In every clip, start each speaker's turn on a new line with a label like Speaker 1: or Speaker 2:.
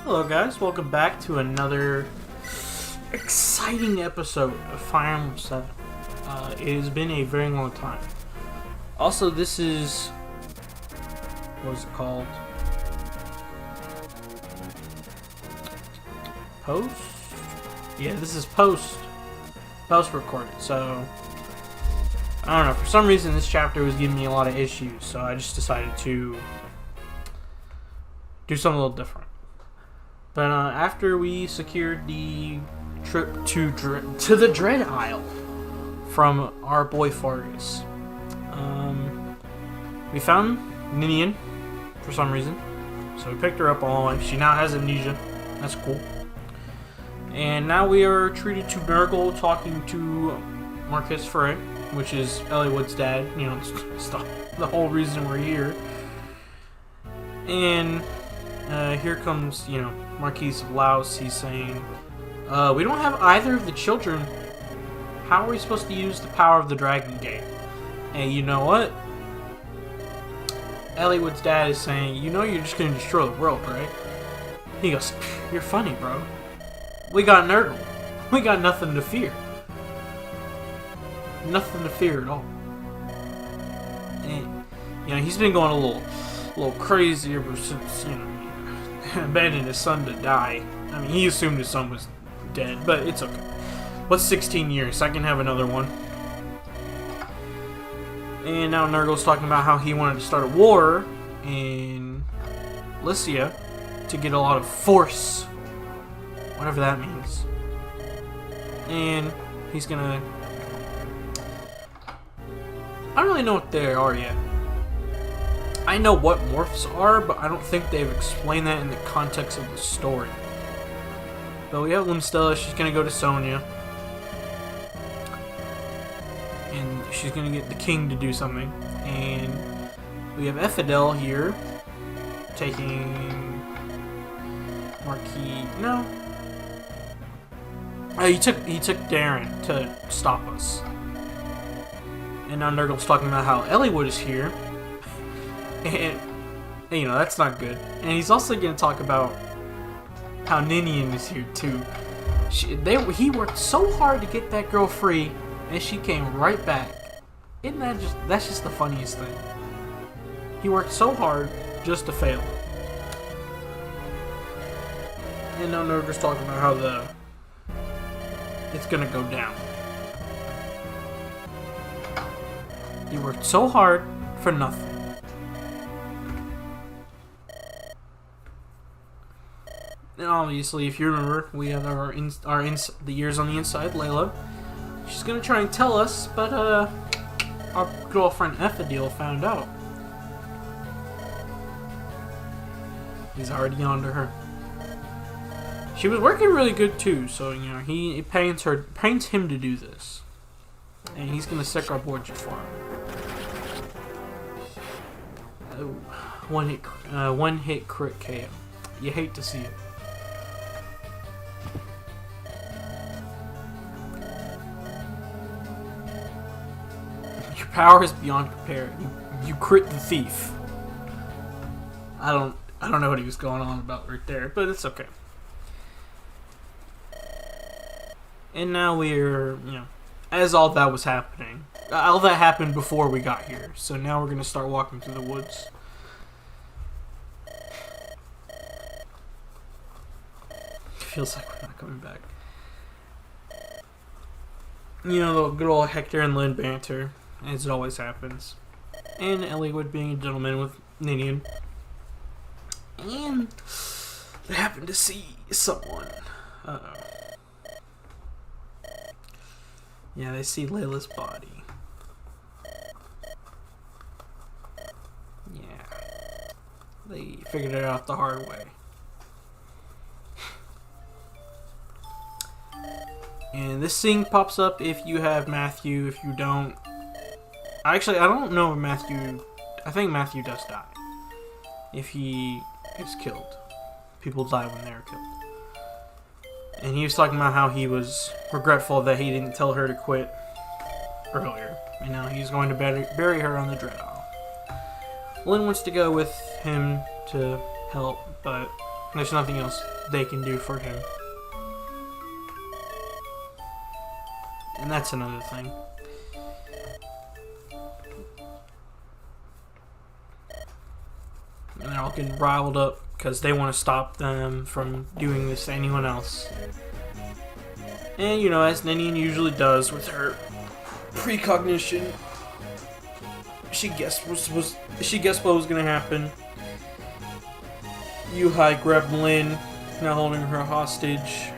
Speaker 1: Hello guys, welcome back to another exciting episode of Fire Emblem 7. It has been a very long time. Also, this is... what is it called? Post? Yeah, this is post recorded, so... I don't know, for some reason this chapter was giving me a lot of issues, so I just decided to do something a little different. But after we secured the trip to the Dread Isle from our boy Fargus, we found Ninian for some reason. So we picked her up all the way. She now has amnesia. That's cool. And now we are treated to Nurgle talking to Marcus Frey, which is Eliwood's dad. You know, it's the whole reason we're here. And here comes, you know, Marquis of Laos. He's saying, we don't have either of the children. How are we supposed to use the power of the Dragon Gate? And you know what? Eliwood's dad is saying, you know you're just going to destroy the world, right? He goes, you're funny, bro. We got Nurgle. We got nothing to fear. Nothing to fear at all. And, you know, he's been going a little crazy ever since, you know, he abandoned his son to die. I mean, he assumed his son was dead, but it's okay. What's 16 years? I can have another one. And now Nurgle's talking about how he wanted to start a war in Lycia to get a lot of force. Whatever that means. And he's gonna... I don't really know what they are yet. I know what morphs are, but I don't think they've explained that in the context of the story. But we have Limstella. She's gonna go to Sonia. And she's gonna get the king to do something. And we have Ephidel here taking Marquis. No. Oh, he took Darren to stop us. And now Nurgle's talking about how Eliwood is here. And you know, that's not good. And he's also gonna talk about how Ninian is here too. He worked so hard to get that girl free, and she came right back. Isn't that that's just the funniest thing? He worked so hard just to fail. And now Nurgle's talking about how it's gonna go down. He worked so hard for nothing. And obviously, if you remember, we have the years on the inside, Layla. She's gonna try and tell us, but our girlfriend Ephidel found out. He's already on to her. She was working really good too, so you know he pains him to do this, and he's gonna sick our board for him. Oh, one hit crit KO. You hate to see it. Your power is beyond compare. You crit the thief. I don't know what he was going on about right there, but it's okay. And now we're, you know, as all that was happening, all that happened before we got here. So now we're gonna start walking through the woods. Feels like we're not coming back. You know, the good old Hector and Lynn banter, as it always happens. And Eliwood being a gentleman with Ninian. And they happen to see someone. Uh-oh. Yeah, they see Layla's body. Yeah. They figured it out the hard way. And this scene pops up if you have Matthew. If you don't... Actually, I don't know if Matthew... I think Matthew does die. If he is killed. People die when they're killed. And he was talking about how he was regretful that he didn't tell her to quit earlier. And now he's going to bury her on the Dread Isle. Lynn wants to go with him to help, but There's nothing else they can do for him. And that's another thing. And they're all getting riled up because they want to stop them from doing this to anyone else. And, you know, as Ninian usually does with her precognition, she guessed what was going to happen. Yuhai grabbed Lin, now holding her hostage.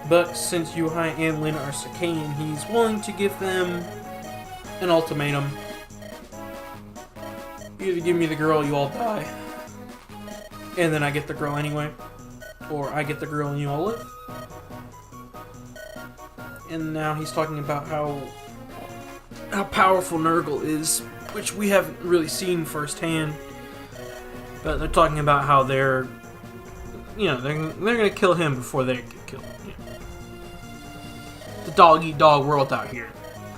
Speaker 1: But since Yuhai and Lin are Sakaean, he's willing to give them an ultimatum. You either give me the girl, you all die. And then I get the girl anyway. Or I get the girl and you all live. And now he's talking about how powerful Nurgle is, which we haven't really seen firsthand. But they're talking about how they're gonna kill him before they get killed. You know. The dog-eat-dog world out here.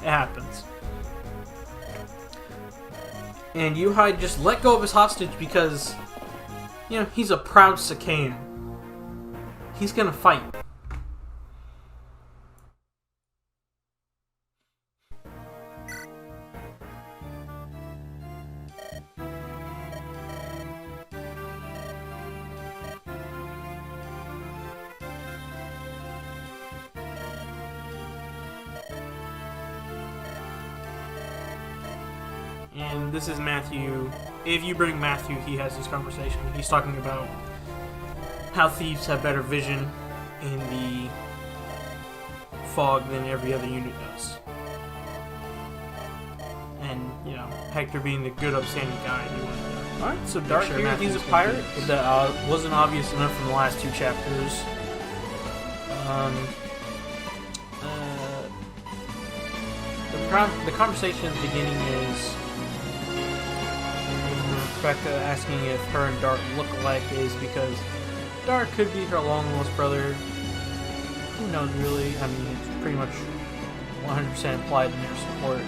Speaker 1: It happens. And Yuhai just let go of his hostage because, you know, he's a proud Sakaean. He's gonna fight. And this is Matthew. If you bring Matthew, he has this conversation. He's talking about how thieves have better vision in the fog than every other unit does. And, you know, Hector being the good, upstanding guy, he wanted to. Alright, so Dark here, he's a pirate. That wasn't obvious enough from the last two chapters. The conversation at the beginning is Rebecca asking if her and Dart look alike is because Dart could be her long-lost brother. Who knows, really? I mean, it's pretty much 100% implied in their support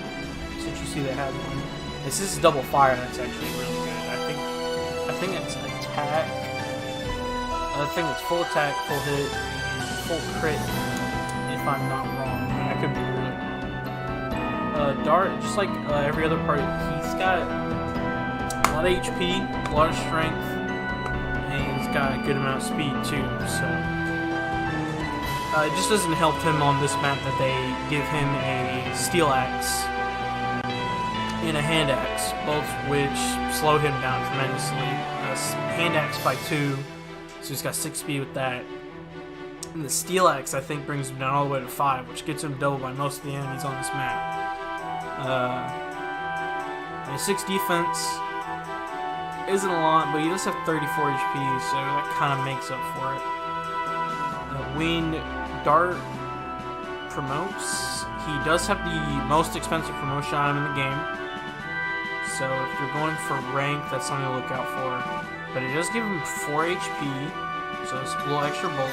Speaker 1: since you see they have one. This is double fire. That's actually really good. I think it's attack. I think it's full attack, full hit, full crit. If I'm not wrong, I could be wrong. Dart, just like every other party, he's got a lot of HP, a lot of strength, and he's got a good amount of speed too. So it just doesn't help him on this map that they give him a steel axe and a hand axe, both which slow him down tremendously. Hand axe by 2, so he's got 6 speed with that. And the steel axe, I think, brings him down all the way to 5, which gets him doubled by most of the enemies on this map. And 6 defense isn't a lot, but he does have 34 HP, so that kind of makes up for it. When Dart promotes, he does have the most expensive promotion item in the game. So if you're going for rank, that's something to look out for. But it does give him 4 HP, so it's a little extra bulk.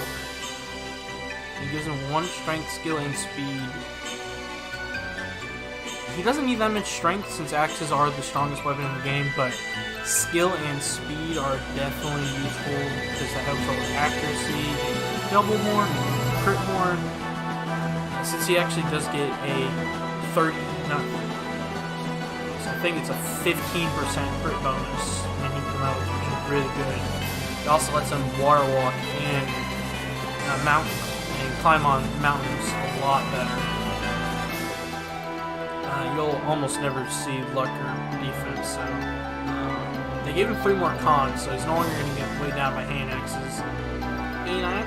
Speaker 1: It gives him 1 strength, skill, and speed. He doesn't need that much strength since axes are the strongest weapon in the game, but skill and speed are definitely useful because that helps with accuracy, double more, crit more. Since he actually does get a 30, not, so I think it's a 15% crit bonus when he promotes, which is really good. It also lets him water walk and mountain and climb on mountains a lot better. You'll almost never see luck or defense, so they gave him 3 more cons, so he's no longer going to get weighed down by hand axes. And I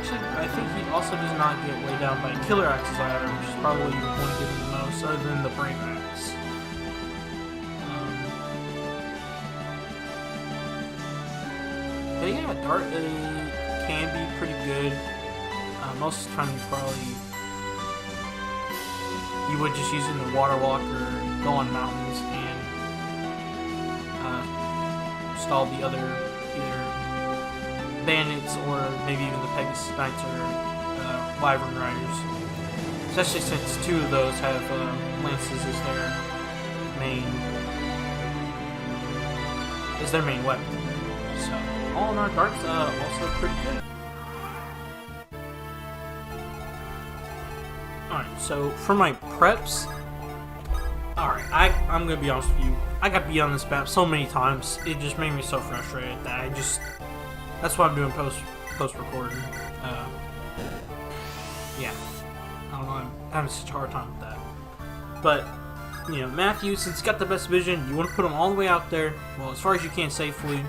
Speaker 1: think he also does not get weighed down by killer axes either, which is probably what you want to give him the most, other than the brain axe. But yeah, Dart can be pretty good. Most of the time you would just use it in the water walk or go on mountains and stall the other either bandits or maybe even the Pegasus Knights or Wyvern Riders. Especially since 2 of those have lances as their main weapon. So all in our darts, also pretty good. Alright, so for my preps, alright, I'm gonna be honest with you. I got beat on this map so many times, it just made me so frustrated that that's why I'm doing post-recording. Yeah. I don't know, I'm having such a hard time with that. But, you know, Matthew, since he's got the best vision, you want to put him all the way out there, well, as far as you can safely.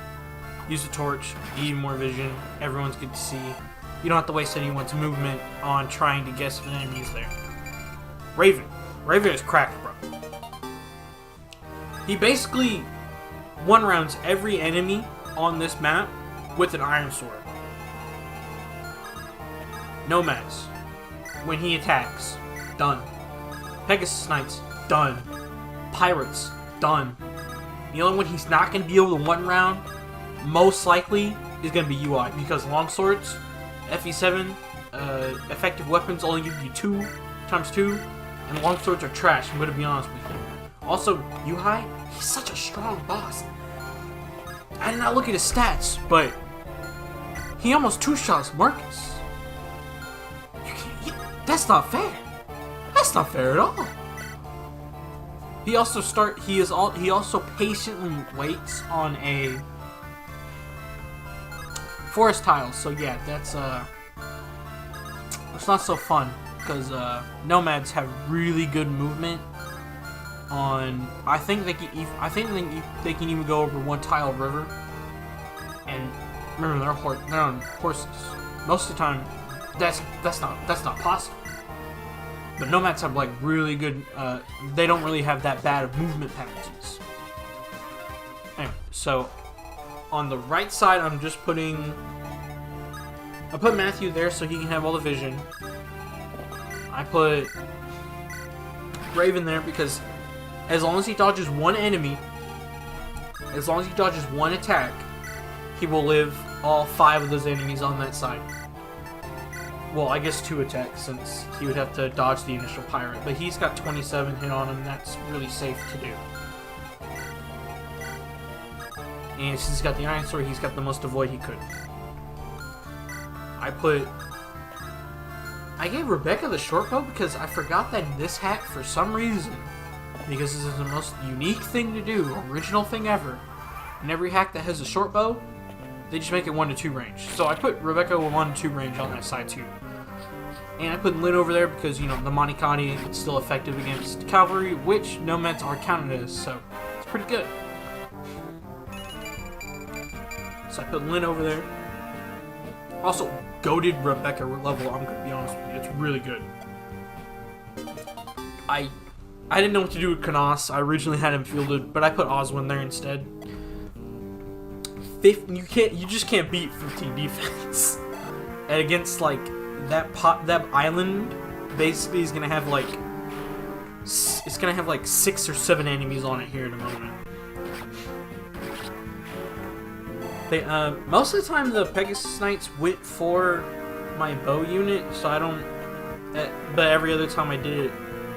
Speaker 1: Use the torch, even more vision, everyone's good to see. You don't have to waste anyone's movement on trying to guess if an enemy is there. Raven. Raven is cracked, bro. He basically one-rounds every enemy on this map with an iron sword. Nomads. When he attacks, done. Pegasus Knights, done. Pirates, done. The only one he's not going to be able to one-round, most likely, is going to be UI, because longswords, FE7, effective weapons only give you 2 times 2, and longswords are trash, I'm going to be honest with you. Also, UI, he's such a strong boss. I did not look at his stats, but he almost 2-shots Marcus. That's not fair. That's not fair at all. He also patiently waits on a forest tile. So yeah, that's it's not so fun because nomads have really good movement on. I think they can even go over one tile river. And remember, they're on horses. Most of the time, that's not possible. But nomads have like really good. They don't really have that bad of movement penalties. Anyway, so on the right side, I put Matthew there so he can have all the vision. I put Raven there because as long as he dodges one enemy, as long as he dodges one attack, he will live all 5 of those enemies on that side. Well, I guess 2 attacks since he would have to dodge the initial pirate, but he's got 27 hit on him. That's really safe to do. And since he's got the iron sword, he's got the most avoid he could. I gave Rebecca the short bow because I forgot that in this hack, for some reason, because this is the most unique thing to do, original thing ever, in every hack that has a short bow, they just make it 1 to 2 range. So I put Rebecca with 1 to 2 range on that side too. And I put Lynn over there because, you know, the Monicani is still effective against cavalry, which nomads are counted as, so it's pretty good. So I put Lynn over there. Also, goated Rebecca level, I'm gonna be honest with you, it's really good. I didn't know what to do with Canas. I originally had him fielded, but I put Oswin there instead. You just can't beat 15 defense. And against like that island, basically is gonna have like 6 or 7 enemies on it here in a moment. Most of the time the Pegasus Knights went for my bow unit, so I don't. But every other time I did it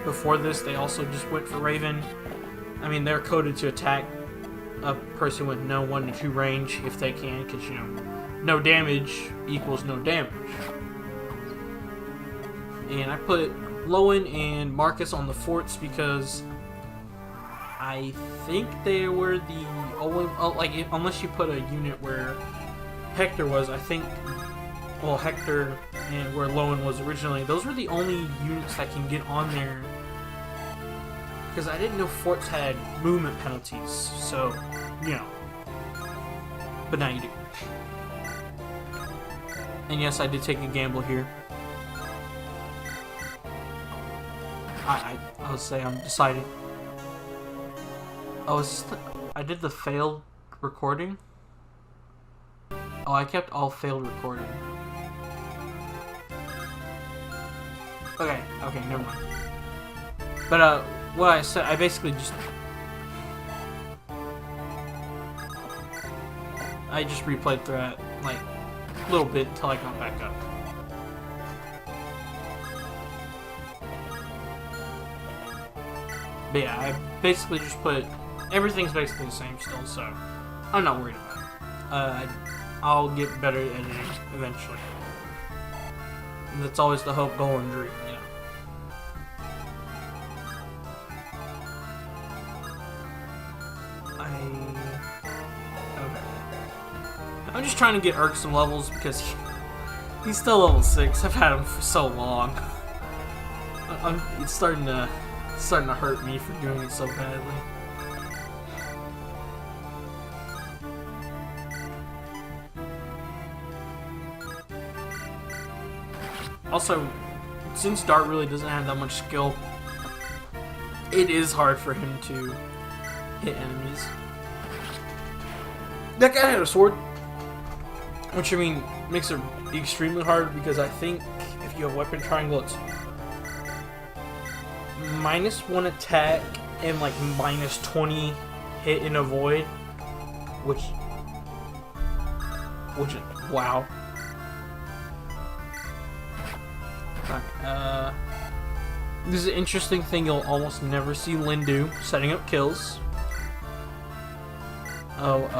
Speaker 1: before this, they also just went for Raven. I mean, they're coded to attack a person with no 1 to 2 range if they can, because, you know, no damage equals no damage. And I put Lowen and Marcus on the forts because I think they were the only, unless you put a unit where Hector was, I think, well, Hector and where Lowen was originally, those were the only units that can get on there. Because I didn't know forts had movement penalties, so, you know. But now you do. And yes, I did take a gamble here. I'll say I'm deciding. Oh, I did the failed recording? Oh, I kept all failed recording. Okay, never mind. But, what I said, I basically just replayed through that, like, a little bit until I got back up. But yeah, I basically just put, everything's basically the same still, so I'm not worried about it. I'll get better at editing eventually. And that's always the hope, goal, and dream, you know. Okay. I'm just trying to get irksome levels because he's still level 6. I've had him for so long. It's starting to hurt me for doing it so badly. Also, since Dart really doesn't have that much skill, it is hard for him to hit enemies. That guy had a sword, which I mean makes it extremely hard because I think if you have weapon triangle, it's -1 attack and like -20 hit and avoid, which wow. Okay, this is an interesting thing you'll almost never see Lynn do, setting up kills.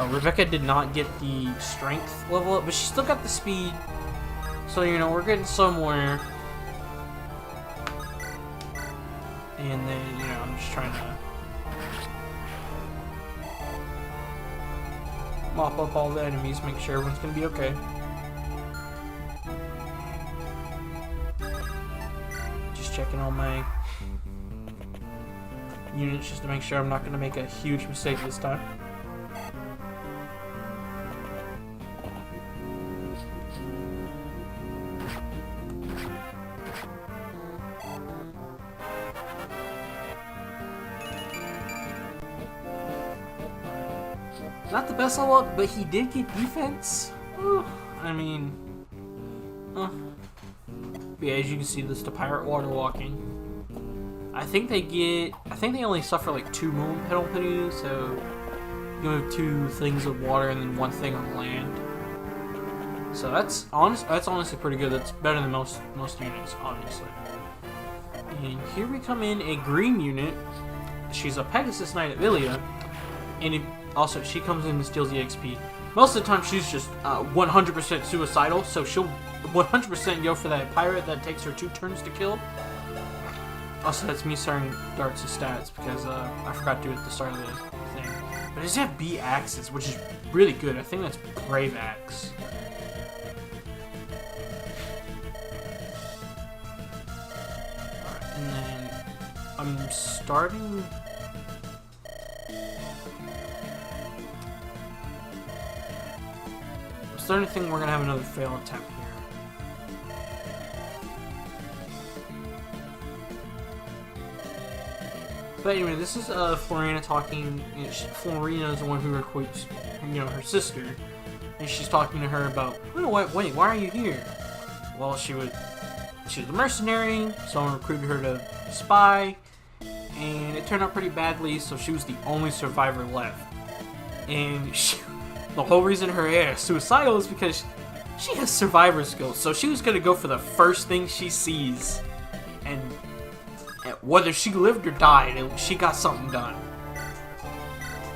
Speaker 1: Rebecca did not get the strength level up, but she still got the speed. So, you know, we're getting somewhere. And then, you know, I'm just trying to mop up all the enemies, make sure everyone's gonna be okay. Just checking all my units just to make sure I'm not gonna make a huge mistake this time. Not the best of luck, but he did get defense. I mean, but yeah, as you can see, this is the pirate water walking. I think they only suffer like 2 movement penalties, so you have 2 things of water and then 1 thing on land. So that's honestly pretty good. That's better than most units, obviously. And here we come in a green unit. She's a Pegasus Knight at Villia, and also she comes in and steals the XP. Most of the time she's just 100% suicidal, so she'll 100% go for that pirate that takes her 2 turns to kill. Also, that's me starting Dart's stats because I forgot to do it at the start of the thing. But it does have B axes, which is really good. I think that's Brave Axe. Alright, and then I'm starting to think we're gonna have another fail attempt here. But anyway, this is Florina talking. Florina is the one who recruits, you know, her sister, and she's talking to her about, oh, wait, why are you here? Well, she was a mercenary, someone recruited her to spy, and it turned out pretty badly. So she was the only survivor left, and the whole reason her hair is suicidal is because she has survivor skills. So she was gonna go for the first thing she sees, and whether she lived or died, she got something done.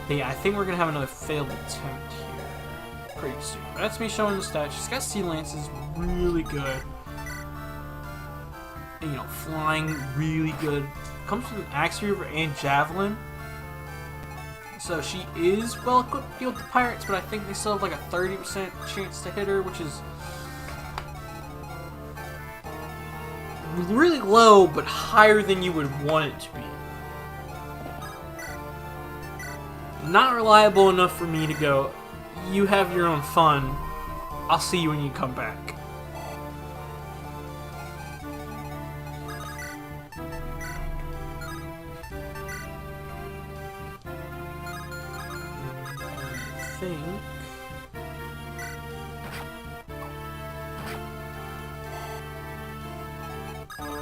Speaker 1: But yeah, I think we're gonna have another failed attempt here pretty soon. But that's me showing the stats. She's got Sea Lances, really good. And, you know, flying, really good. Comes with an Axe Reaver and Javelin. So she is well equipped to deal with the pirates, but I think they still have like a 30% chance to hit her, which is really low, but higher than you would want it to be. Not reliable enough for me to go, you have your own fun, I'll see you when you come back.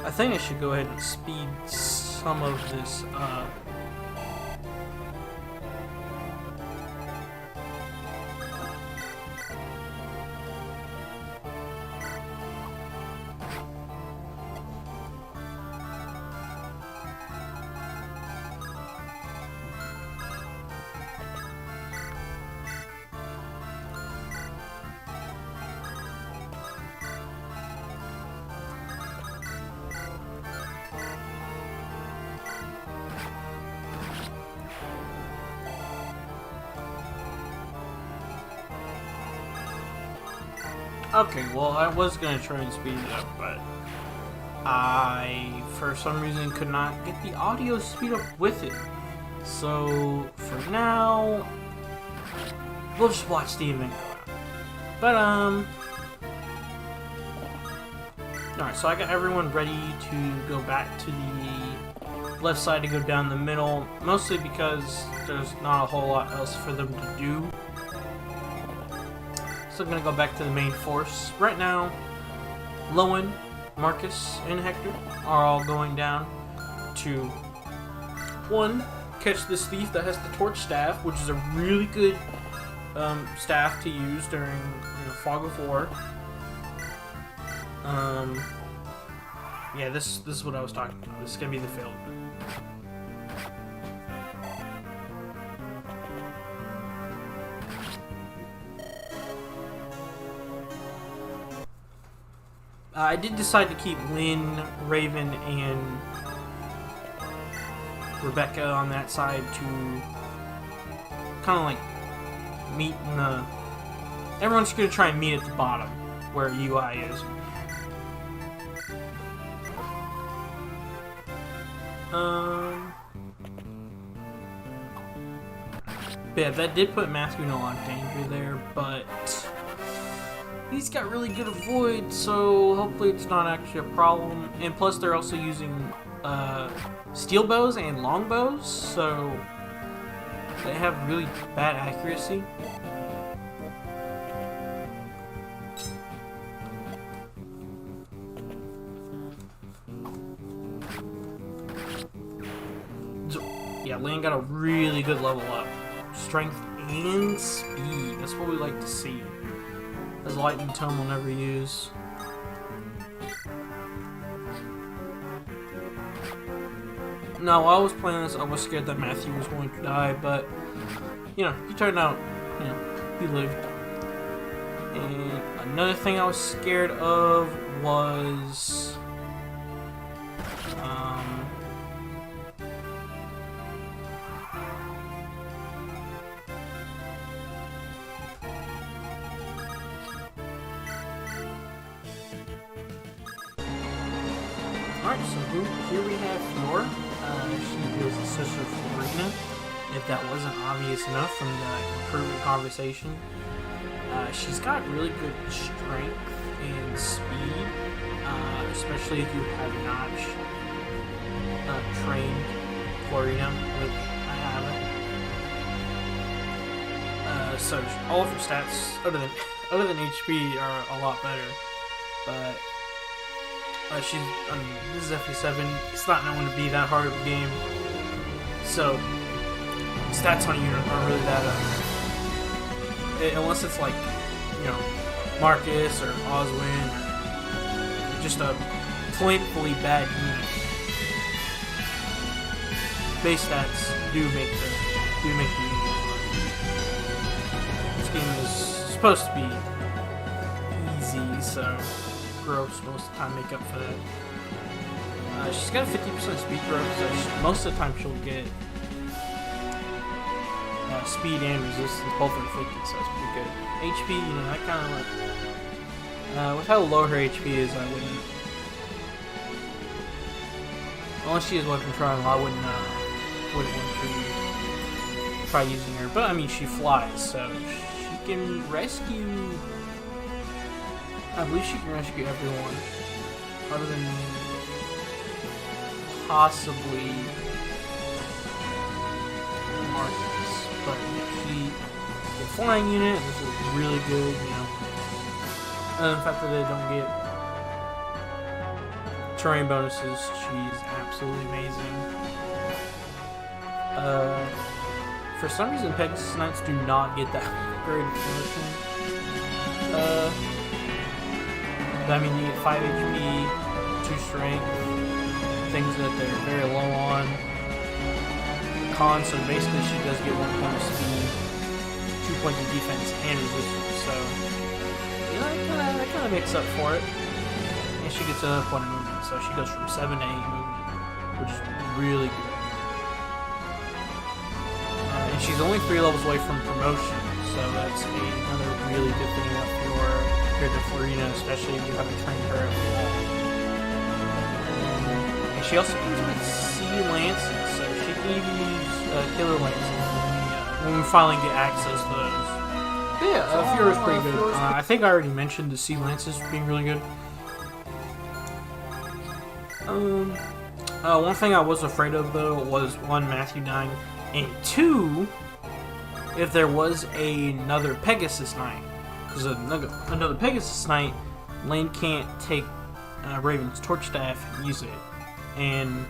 Speaker 1: I think I should go ahead and speed some of this up. Okay, well, I was gonna try and speed it up, but I, for some reason, could not get the audio speed up with it. So, for now, we'll just watch the event go out. But, alright, so I got everyone ready to go back to the left side to go down the middle, mostly because there's not a whole lot else for them to do. So I'm gonna go back to the main force. Right now, Lowen, Marcus, and Hector are all going down to, one, catch this thief that has the torch staff, which is a really good staff to use during fog of war. Yeah, this is what I was talking about. This is gonna be the failed one. I did decide to keep Lynn, Raven, and Rebecca on that side to kind of like meet in the... Everyone's going to try and meet at the bottom where UI is. Yeah, that did put Matthew in a lot of danger there, but he's got really good avoid, so hopefully it's not actually a problem. And plus they're also using steel bows and long bows, so they have really bad accuracy. So, yeah, Lane got a really good level up. Strength and speed, that's what we like to see. As Lightning Tome will never use. No, while I was playing this, I was scared that Matthew was going to die, but he turned out, he lived. And another thing I was scared of was alright, so here we have Flora. She is the sister of Florina, if that wasn't obvious enough from the recruitment conversation. She's got really good strength and speed, especially if you have not trained Florina, which I haven't. So all of her stats, other than HP, are a lot better, but this is FE7. It's not known to be that hard of a game, so stats on a unit aren't really that unless it's like Marcus or Oswin or just a plainly bad unit. Base stats do make the unit work. This game is supposed to be easy, so growths most of the time make up for that. She's got a 50% speed growth, so most of the time she'll get speed and resistance, both are 50, so that's pretty good. HP, I kind of like... with how low her HP is, I wouldn't... Unless she is weapon trial, I wouldn't want to try using her. But, I mean, she flies, so she can rescue... I believe she can rescue everyone, other than possibly Marcus. But she is a flying unit, this is really good, and the fact that they don't get terrain bonuses, she's absolutely amazing. For some reason, Pegasus Knights do not get that great of promotion. I mean, you get 5 HP, 2 strength, things that they're very low on. Con, so basically she does get 1 point of speed, 2 points of defense, and resistance, so that kind of makes up for it. And she gets a point of movement, so she goes from 7 to 8 movement, which is really good. And she's only 3 levels away from promotion, so that's another really good thing about Fiora. accurate if Farina, especially if you haven't trained her at all. And she also comes with sea lances, so she can even use killer lances when we finally get access to those. But yeah, Fiora's pretty good. I think I already mentioned the sea lances being really good. One thing I was afraid of though was one, Matthew dying, and two, if there was another Pegasus Knight. Because another Pegasus Knight, Lane can't take Raven's Torch Staff and use it. And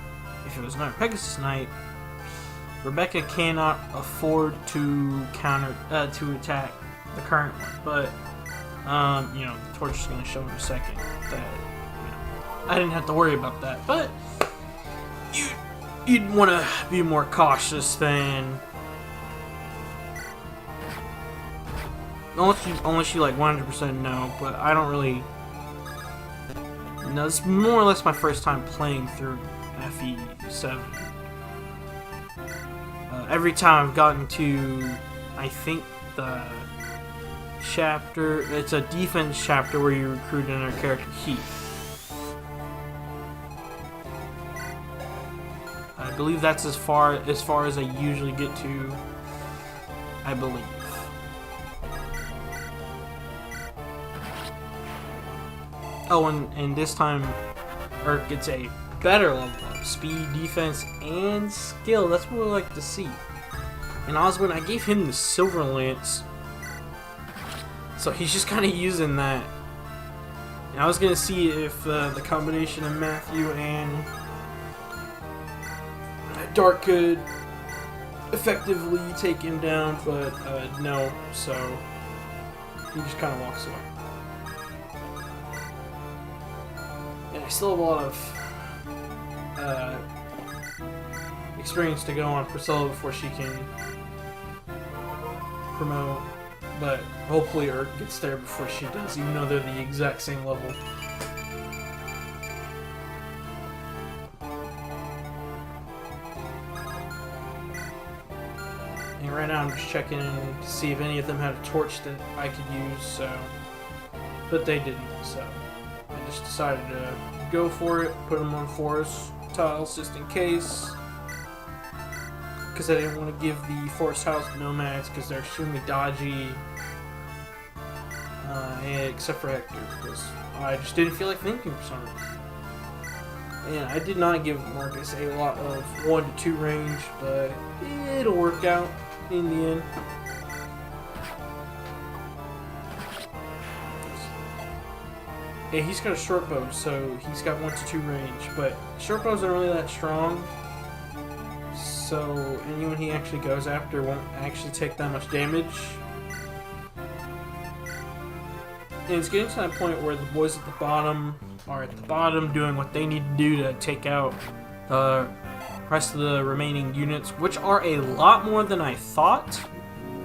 Speaker 1: if it was another Pegasus Knight, Rebecca cannot afford to attack the current one. But you know, the torch is going to show in a second that, you know, I didn't have to worry about that. But you'd want to be more cautious than unless you like 100% know. But I don't really. No, it's more or less my first time playing through FE7. Every time I've gotten to, I think the chapter, it's a defense chapter where you recruit another character, Heath. I believe that's as far as I usually get to, I believe. Oh, and this time, Urk gets a better level up. Speed, defense, and skill. That's what I like to see. And Oswin, I gave him the Silver Lance. So he's just kind of using that. And I was going to see if the combination of Matthew and Dark could effectively take him down, but no. So he just kind of walks away. And I still have a lot of experience to go on Priscilla before she can promote, but hopefully Urk gets there before she does, even though they're the exact same level. And right now I'm just checking in to see if any of them had a torch that I could use, so, but they didn't, so I just decided to go for it, put them on forest tiles just in case, because I didn't want to give the forest tiles to nomads because they're extremely dodgy, except for Hector, because I just didn't feel like thinking for some reason. And I did not give Marcus a lot of 1 to 2 range, but it'll work out in the end. Yeah, he's got a short bow, so he's got 1 to 2 range, but short bows aren't really that strong, so anyone he actually goes after won't actually take that much damage. And it's getting to that point where the boys at the bottom are at the bottom doing what they need to do to take out the rest of the remaining units, which are a lot more than I thought.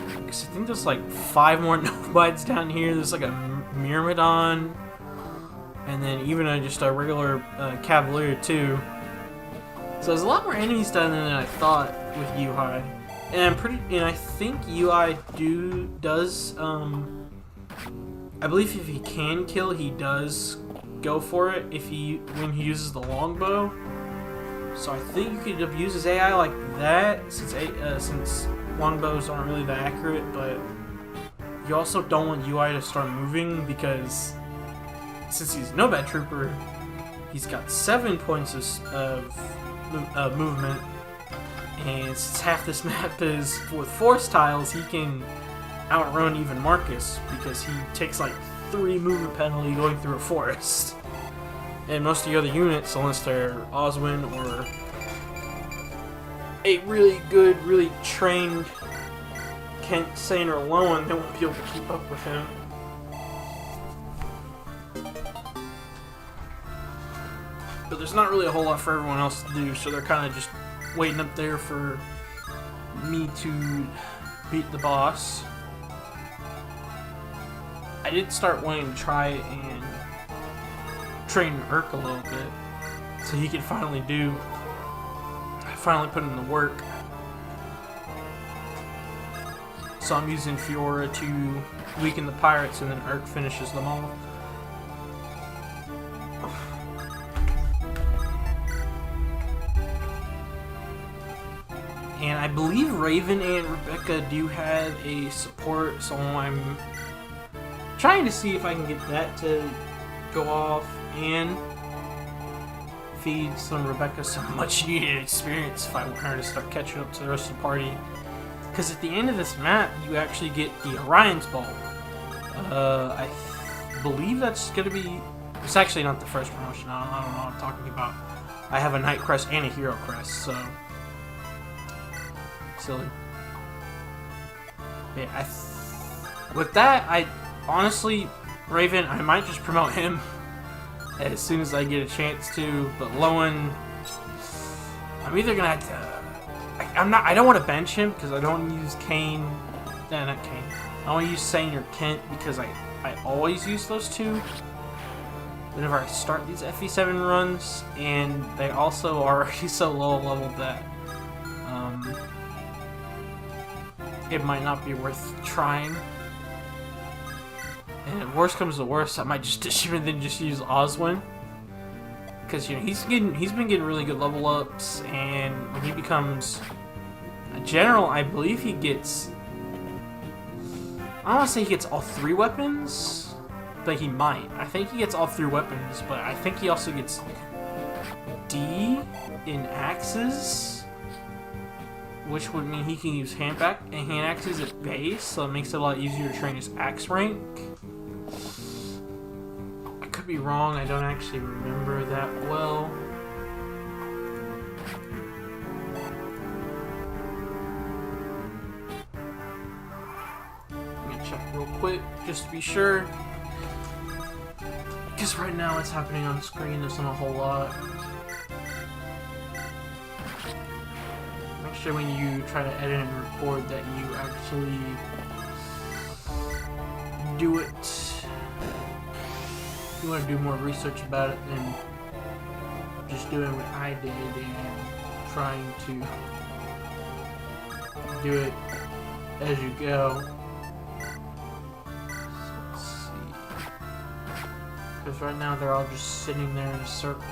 Speaker 1: Because I think there's like 5 more Nobites down here. There's like a Myrmidon. And then even just a regular Cavalier too. So there's a lot more enemies down there than I thought with UI. And I think UI does I believe if he can kill, he does go for it when he uses the longbow. So I think you could abuse his AI like that, since longbows aren't really that accurate. But you also don't want UI to start moving, because since he's a Nomad Trooper, he's got 7 points of movement, and since half this map is with force tiles, he can outrun even Marcus, because he takes like 3 movement penalty going through a forest. And most of the other units, unless they're Oswin or a really good, really trained Kent, Sane, or Lowen, they won't be able to keep up with him. But there's not really a whole lot for everyone else to do, so they're kind of just waiting up there for me to beat the boss. I did start wanting to try and train Urk a little bit, so he could finally put in the work. So I'm using Fiora to weaken the pirates, and then Urk finishes them off. And I believe Raven and Rebecca do have a support, so I'm trying to see if I can get that to go off and feed some Rebecca some much needed experience if I want her to start catching up to the rest of the party. Because at the end of this map, you actually get the Orion's Ball. I believe that's going to be... It's actually not the first promotion. I don't know what I'm talking about. I have a Knight Crest and a Hero Crest, so... Silly. Yeah, with that, I honestly, Raven, I might just promote him as soon as I get a chance to. But Lowen, I'm either gonna have to. I don't want to bench him because I don't use Kane. Nah, not Kane. I want to use Sane or Kent because I always use those two whenever I start these FE7 runs, and they also are already so low level that it might not be worth trying. And if worst comes to worst, I might just ditch him and then just use Oswin. Because, you know, he's been getting really good level ups, and when he becomes a general, I believe he gets... I don't want to say he gets all 3 weapons, but he might. I think he gets all 3 weapons, but I think he also gets D in axes, which would mean he can use hand axes at base, so it makes it a lot easier to train his axe rank. I could be wrong, I don't actually remember that well. Let me check real quick, just to be sure. Because right now what's happening on screen isn't a whole lot. Make sure when you try to edit and record that you actually do it. You want to do more research about it than just doing what I did and trying to do it as you go. So let's see. Because right now they're all just sitting there in a circle.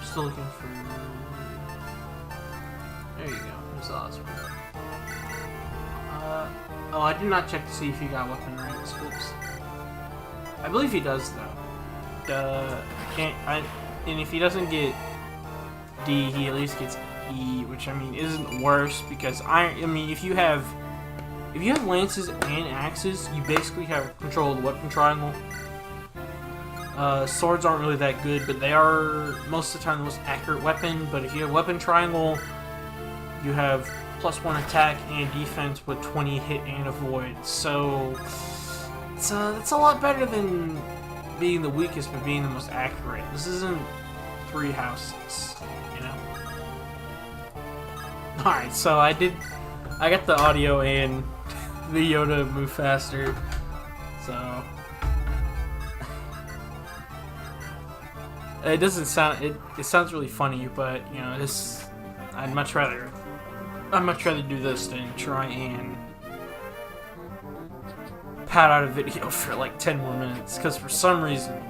Speaker 1: Still looking for... There you go. There's Oswald. Oh, I did not check to see if he got weapon ranks. Whoops. I believe he does, though. And if he doesn't get D, he at least gets E, which, I mean, isn't worse, because, I mean, if you have lances and axes, you basically have control of the weapon triangle. Swords aren't really that good, but they are most of the time the most accurate weapon. But if you have weapon triangle, you have +1 attack and defense with 20 hit and avoid. So it's a lot better than being the weakest, but being the most accurate. This isn't 3 houses, you know. All right, so I got the audio and the Yoda move faster, so. It doesn't sound. It sounds really funny, but you know, this. I'd much rather do this than try and pad out a video for like 10 more minutes. Because for some reason,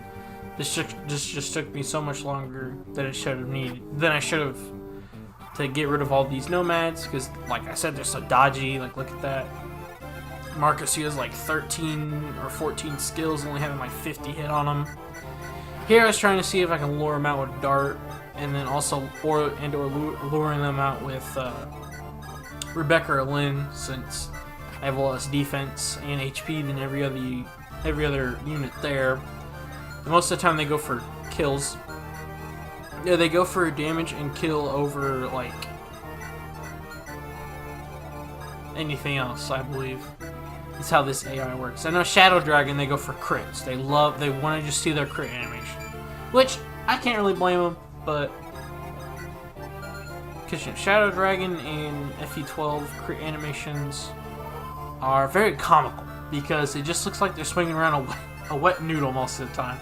Speaker 1: this just took me so much longer than it should have needed. Than I should have to get rid of all these nomads. Because like I said, they're so dodgy. Like look at that. Marcus, he has like 13 or 14 skills, only having like 50 hit on him. Here I was trying to see if I can lure them out with Dart, and then also or luring them out with Rebecca or Lynn, since I have a lot less defense and HP than every other unit there. And most of the time they go for kills. Yeah, they go for damage and kill over like anything else, I believe. That's how this AI works. I know Shadow Dragon, they go for crits. They want to just see their crit animation. Which, I can't really blame them, but... Because, you know, Shadow Dragon and FE12 crit animations are very comical. Because it just looks like they're swinging around a wet noodle most of the time.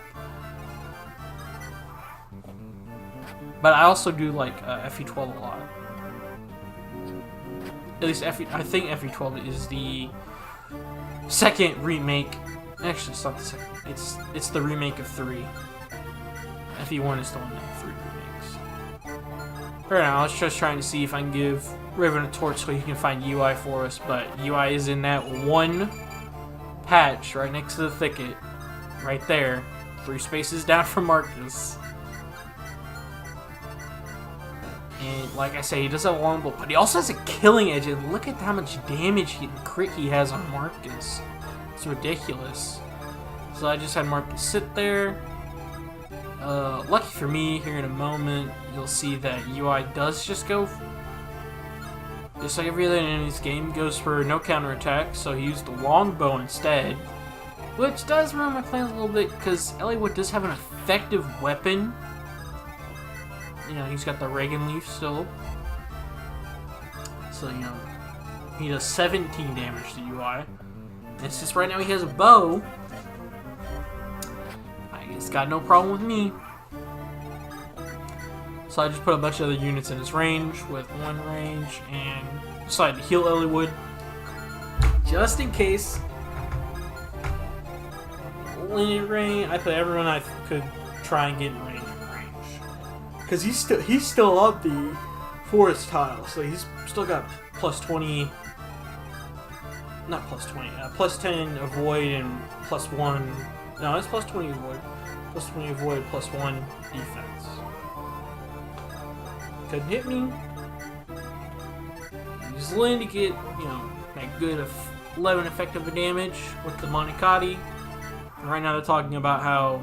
Speaker 1: But I also do like FE12 a lot. At least I think FE12 is the second remake. Actually, it's not the second. It's the remake of 3. FE1 is the one that 3 remakes. Right now, I was just trying to see if I can give Raven a torch so he can find UI for us, but UI is in that one patch right next to the thicket, right there, 3 spaces down from Marcus. And like I say, he does have a longbow, but he also has a killing edge, and look at how much damage and crit he has on Marcus. It's ridiculous. So I just had Marcus sit there. Lucky for me, here in a moment, you'll see that UI does just go, just like everything in this game, goes for no counterattack, so he used the longbow instead. Which does ruin my plans a little bit, because Eliwood does have an effective weapon. You know, he's got the Reagan Leaf still. So, you know, he does 17 damage to UI. It's just right now he has a bow. He's got no problem with me. So I just put a bunch of other units in his range with 1 range and decided to heal Eliwood just in case. Linear range. I put everyone I could try and get in range. Because he's still on the forest tile, so he's still got plus 20. Not plus 20. Plus 10 avoid and plus 1. No, it's plus 20 avoid. Plus 20 avoid, plus 1 defense. Couldn't hit me. He's willing to get, you know, that good 11 effective damage with the Monicati. And right now they're talking about how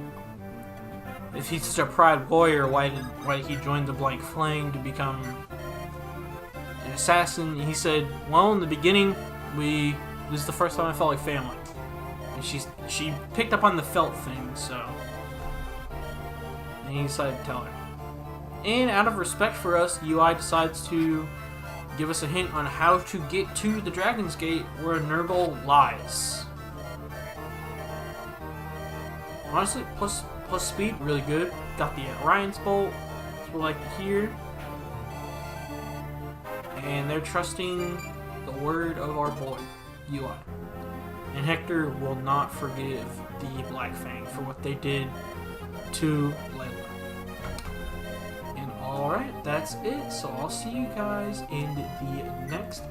Speaker 1: if he's such a proud warrior, why did he join the Blank Flame to become an assassin? And he said, well, in the beginning, this is the first time I felt like family. And she picked up on the felt thing, so. And he decided to tell her. And out of respect for us, UI decides to give us a hint on how to get to the Dragon's Gate where Nurgle lies. Honestly, plus speed, really good. Got the Orion's Bolt, that's what I like to hear. And they're trusting the word of our boy, UI. And Hector will not forgive the Black Fang for what they did to Layla. And alright, that's it. So I'll see you guys in the next